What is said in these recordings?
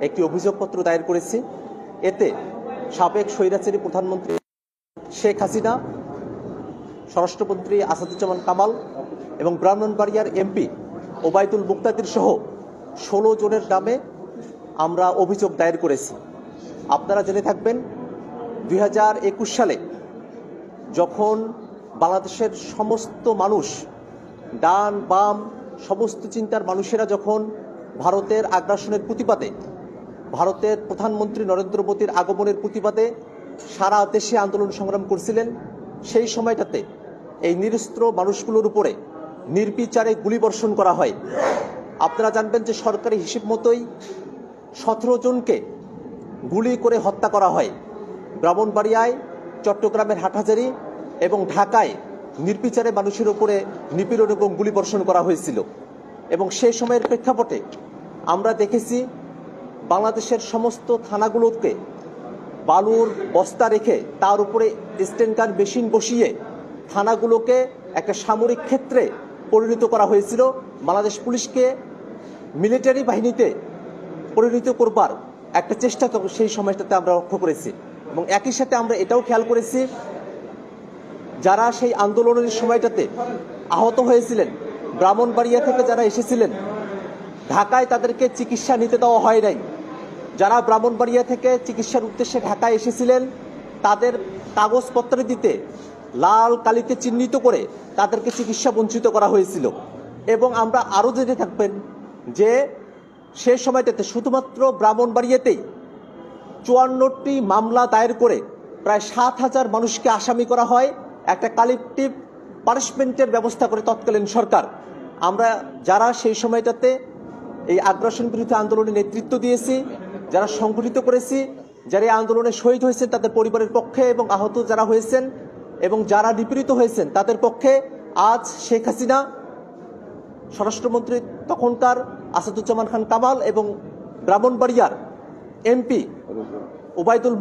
একটি অভিযোগপত্র দায়ের করেছি। এতে সাবেক স্বৈরাচারী প্রধানমন্ত্রী শেখ হাসিনা, স্বরাষ্ট্রমন্ত্রী আসাদুজ্জামান কামাল এবং ব্রাহ্মণবাড়িয়ার এমপি ওবায়দুল মুক্তাদির সহ 16 জনের নামে আমরা অভিযোগ দায়ের করেছি। আপনারা জেনে থাকবেন 2021 সালে যখন বাংলাদেশের সমস্ত মানুষ, ডান বাম সমস্ত চিন্তার মানুষেরা যখন ভারতের আগ্রাসনের প্রতিবাদে, ভারতের প্রধানমন্ত্রী নরেন্দ্র মোদীর আগমনের প্রতিবাদে সারা দেশে আন্দোলন সংগ্রাম করছিলেন, সেই সময়টাতে এই নিরস্ত্র মানুষগুলোর উপরে নির্বিচারে গুলিবর্ষণ করা হয়। আপনারা জানবেন যে সরকারি হিসেব মতোই 17 জনকে গুলি করে হত্যা করা হয়। ব্রাহ্মণবাড়িয়ায়, চট্টগ্রামের হাটহাজারী এবং ঢাকায় নির্বিচারে মানুষের উপরে নিপীড়ন এবং গুলিবর্ষণ করা হয়েছিল। এবং সেই সময়ের প্রেক্ষাপটে আমরা দেখেছি বাংলাদেশের সমস্ত থানাগুলোকে বালুর বস্তা রেখে তার উপরে স্টেনকার মেশিন বসিয়ে থানাগুলোকে একটা সামরিক ক্ষেত্রে পরিণত করা হয়েছিল। বাংলাদেশ পুলিশকে মিলিটারি বাহিনীতে পরিণত করবার একটা চেষ্টা সেই সময়টাতে আমরা লক্ষ্য করেছি। এবং একই সাথে আমরা এটাও খেয়াল করেছি, যারা সেই আন্দোলনের সময়টাতে আহত হয়েছিলেন, ব্রাহ্মণবাড়িয়া থেকে যারা এসেছিলেন, ঢাকায় তাদেরকে চিকিৎসা নিতে দেওয়া হয় নাই। যারা ব্রাহ্মণবাড়িয়া থেকে চিকিৎসার উদ্দেশ্যে ঢাকায় এসেছিলেন, তাদের কাগজপত্র দিতে লাল কালিতে চিহ্নিত করে তাদেরকে চিকিৎসা বঞ্চিত করা হয়েছিল। এবং আমরা আরও জেনে থাকবেন যে সে সময়টাতে শুধুমাত্র ব্রাহ্মণবাড়িয়াতেই 54টি মামলা দায়ের করে প্রায় 7,000 মানুষকে আসামি করা হয়। একটা কালেকটিভ পানিশমেন্টের ব্যবস্থা করে তৎকালীন সরকার। আমরা যারা সেই সময়টাতে এই আগ্রাসন বিরোধী আন্দোলনে নেতৃত্ব দিয়েছি, যারা সংগঠিত করেছি, যারা এই আন্দোলনে শহীদ হয়েছেন তাদের পরিবারের পক্ষে এবং আহত যারা হয়েছেন এবং যারা নিপীড়িত হয়েছেন তাদের পক্ষে আজ শেখ হাসিনা, স্বরাষ্ট্রমন্ত্রী তখনকার আসাদুজ্জামান কামাল এবং ব্রাহ্মণবাড়িয়ার এমপি ওবায়দুল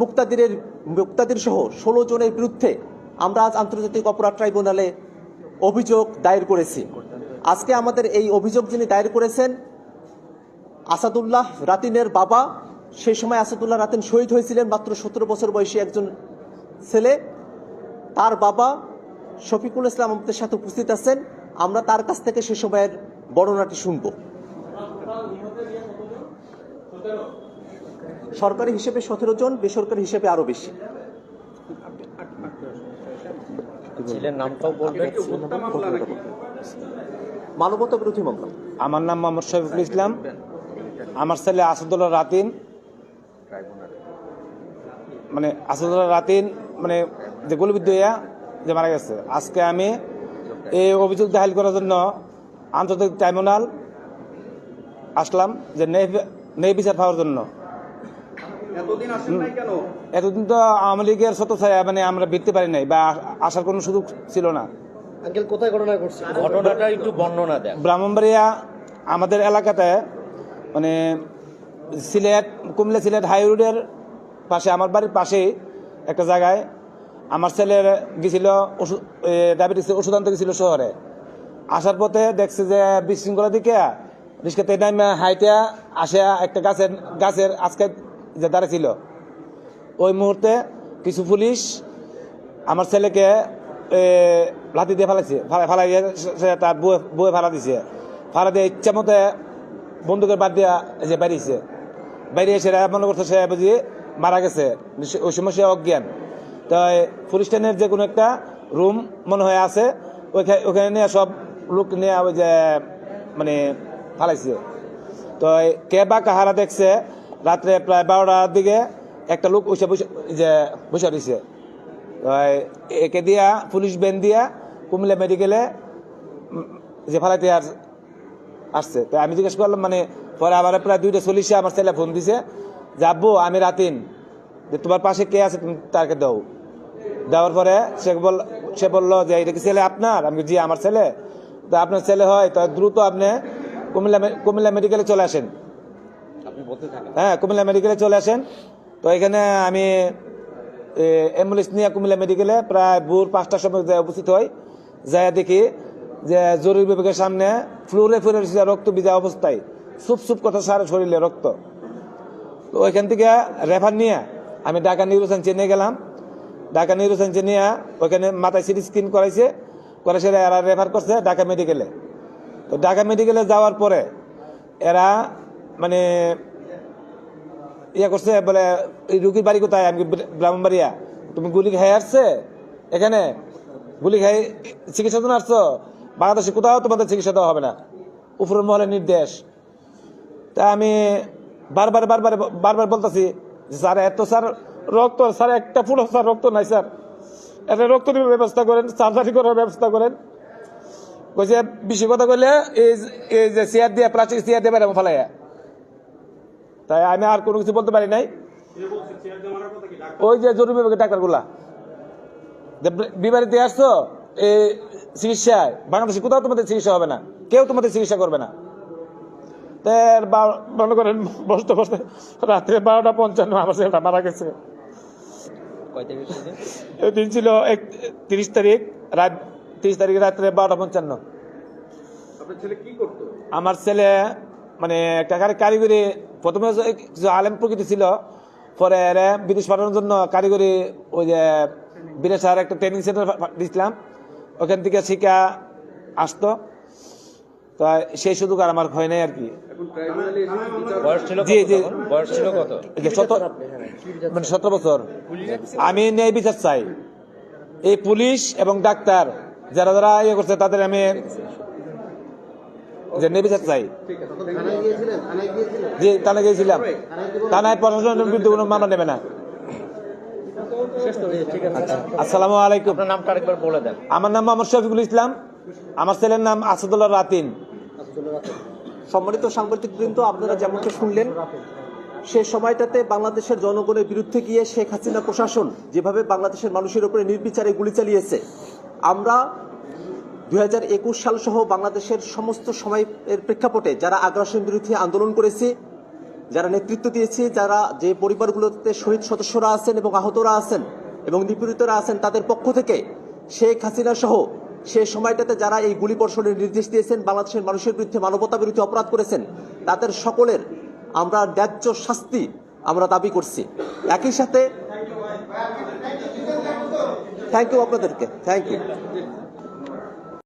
মুক্তাদির সহ 16 জনের বিরুদ্ধে আমরা আজ আন্তর্জাতিক অপরাধ ট্রাইব্যুনালে অভিযোগ দায়ের করেছি। আজকে আমাদের এই অভিযোগ যিনি দায়ের করেছেন আসাদুল্লাহ রাতিনের বাবা। সেই সময় আসাদুল্লাহ রাতিন শহীদ হয়েছিলেন, মাত্র 17 বছর বয়সী একজন ছেলে। তার বাবা শফিকুল ইসলাম আমাদের সাথে উপস্থিত আছেন। আমরা তার কাছ থেকে সে সময়ের বর্ণনাটি শুনব। সরকারি হিসেবে 17 জন, বেসরকারি হিসেবে আরো বেশি। মানবতা বিরোধী মামলা। আমার নাম মোহাম্মদ শফিকুল ইসলাম। আমার ছেলে আসাদুল্লাহ রাতিন, মানে যে গুলিবিদ্ধ হইয়া যে মারা গেছে। আজকে আমি এই অভিযোগ দাখিল করার জন্য আন্তর্জাতিক ট্রাইব্যুনাল আসলাম, যে ন্যায় বিচার পাওয়ার জন্য। এতদিন তো আওয়ামী লীগের ছত্রছায়া আমরা ভিড়তে পারি নাই বা আসার কোনো সুযোগ ছিল না। কোথায় ঘটনা ঘটছে, ঘটনাটা একটু বর্ণনা দেন। ব্রাহ্মণবাড়িয়া আমাদের এলাকাতে, সিলেট, কুমিল্লা সিলেট হাই রোডের পাশে, আমার বাড়ির পাশেই একটা জায়গায় আমার ছেলের গেছিল ডায়াবেটিসের ওষুধ আনতে গেছিল শহরে। আসার পথে দেখছে যে বিশৃঙ্খলা দিকে রিক্সাতে হাইটা আসে একটা গাছের আজকে যে দাঁড়িয়েছিল। ওই মুহূর্তে কিছু পুলিশ আমার ছেলেকে লাঠি দিয়ে ফালাইয়ে তার বউয়ে ফালা দিছে। ফালা দিয়ে ইচ্ছা মতে বন্দুকের বাদ দিয়া যে বেরিয়েছে। বেরিয়ে এসে মনে করছে সে বুঝি মারা গেছে। ওই সময় সে অজ্ঞান। তাই পুলিশ স্টেশনের যে কোনো একটা রুম মনে হয় আছে, ওখানে নিয়ে সব লোক নিয়ে ওই যে ফালাইছে। তো কে বা কাহারা দেখছে রাত্রে প্রায় 12টার দিকে একটা লোক বসে দিছে। একে দিয়া পুলিশ ভ্যান দিয়া কুমিল্লা মেডিকেলে যে ফালাইতে আসছে। তো আমি জিজ্ঞেস করলাম, পরে আবার প্রায় 2:40 আমার ছেলে ফোন দিছে যে আব্বু আমি রাতিন, যে তোমার পাশে কে আছে তুমি তাকে দাও। দেওয়ার পরে সে বললো যে এটা কি ছেলে আপনার? আমি জি আমার ছেলে। তো আপনার ছেলে হয় তো দ্রুত আপনি কুমিল্লা মেডিকেলে চলে আসেন। হ্যাঁ, কুমিল্লা মেডিকেলে চলে আসেন। তো এখানে আমি অ্যাম্বুলেন্স নিয়ে কুমিল্লা মেডিকেলে প্রায় ভোর 5টার সময় উপস্থিত হই। যাই দেখি যে জরুরি বিভাগের সামনে ফ্লোরে রক্ত ভিজা অবস্থায় সুপ কথা সারা শরীরে রক্ত। তো ওইখান থেকে রেফার নিয়ে আমি ঢাকা নিউরোসায়েন্সে নিয়ে গেলাম। ঢাকা নিউরোসায়েন্সে নিয়ে ওইখানে মাথায় সিটি স্ক্যান করাইছে, করে সেটা এরা রেফার করছে ঢাকা মেডিকেলে। তো ঢাকা মেডিকেলে যাওয়ার পরে এরা মানে ইয়ে করছে, বলে এই রুগীর বাড়ি কোথায়? আমি ব্রাহ্মণবাড়িয়া। তুমি গুলি খাই আসছে এখানে, গুলি খাই চিকিৎসা জন্য আসছো? বাংলাদেশে কোথাও তোমাদের চিকিৎসা দেওয়া হবে না, উপরের মহলের নির্দেশ। তা আমি বারবার বারবার বারবার বলতেছি যে স্যার এত স্যার রক্ত, স্যার একটা ফুটো স্যার রক্ত নাই স্যার, একটা রক্ত নেওয়ার ব্যবস্থা করেন, সার্জারি করার ব্যবস্থা করেন। কইছে বেশি কথা কইলে এই যে চেয়ার দিয়ে, প্লাস্টিক চেয়ার দিয়ে বেড়াবো ফেলাইয়া। তাই আমি আর কোনো কিছু বলতে পারি নাই। ওই যে জরুরি বিভাগের ডাক্তারগুলা বিবাড়িতে আসছো এই চিকিৎসায়, বাংলাদেশে কোথাও তোমাদের চিকিৎসা হবে না, কেউ তোমাদের চিকিৎসা করবে না। মনে করেন বসতে বসতে রাত্রে 12:55 আমার ছেলেটা মারা গেছে। ওই দিন ছিল 30 তারিখ রাত, 30 তারিখ রাত্রে 12:55। আমার ছেলে মানে একটা কারিগরি, প্রথমে কিছু আলেম প্রকৃতি ছিল, পরে বিদেশ পাঠানোর জন্য কারিগরি ওই যে বিদেশার একটা ট্রেনিং সেন্টার দিয়েছিলাম, ওখান থেকে শিক্ষা আসতো। তো সেই সুযোগ আর আমার হয় নাই আর কি। জি জি, বয়স ছিল কত? 17 বছর। আমি ন্যায় বিচার চাই। এই পুলিশ এবং ডাক্তার যারা যারা ইয়ে করছে তাদের আমি যে ন্যায় বিচার চাই। জি, থানায় গিয়েছিলাম। থানায় প্রশাসনের বিরুদ্ধে কোনো মামলা নেবে না। আসসালামু আলাইকুম। আপনার নামটা আরেকবার বলে দেন। আমার নাম মোহাম্মদ শফিকুল ইসলাম, আমার ছেলের নাম আসাদুল্লাহ রাতিন। সম্মানিত সাংবাদিকবৃন্দ, আপনারা যেমনটা শুনলেন, সে সময়টাতে বাংলাদেশের জনগণের বিরুদ্ধে গিয়ে শেখ হাসিনা প্রশাসন যেভাবে বাংলাদেশের মানুষের উপরে নির্বিচারে গুলি চালিয়েছে, আমরা 2021 সাল সহ বাংলাদেশের সমস্ত সময়ের প্রেক্ষাপটে যারা আগ্রাসন বিরোধী আন্দোলন করেছি, যারা নেতৃত্ব দিয়েছি, যারা যে পরিবারগুলোতে শহীদ সদস্যরা আছেন এবং আহতরা আছেন এবং নিপীড়িতরা আছেন, তাদের পক্ষ থেকে শেখ হাসিনা সহ সে সময়টাতে যারা এই গুলি বর্ষণের নির্দেশ দিয়েছেন, বাংলাদেশের মানুষের বিরুদ্ধে মানবতা বিরোধী অপরাধ করেছেন, তাদের সকলের আমরা ন্যায্য শাস্তি আমরা দাবি করছি। একই সাথে থ্যাংক ইউ আপনাদেরকে, থ্যাংক ইউ।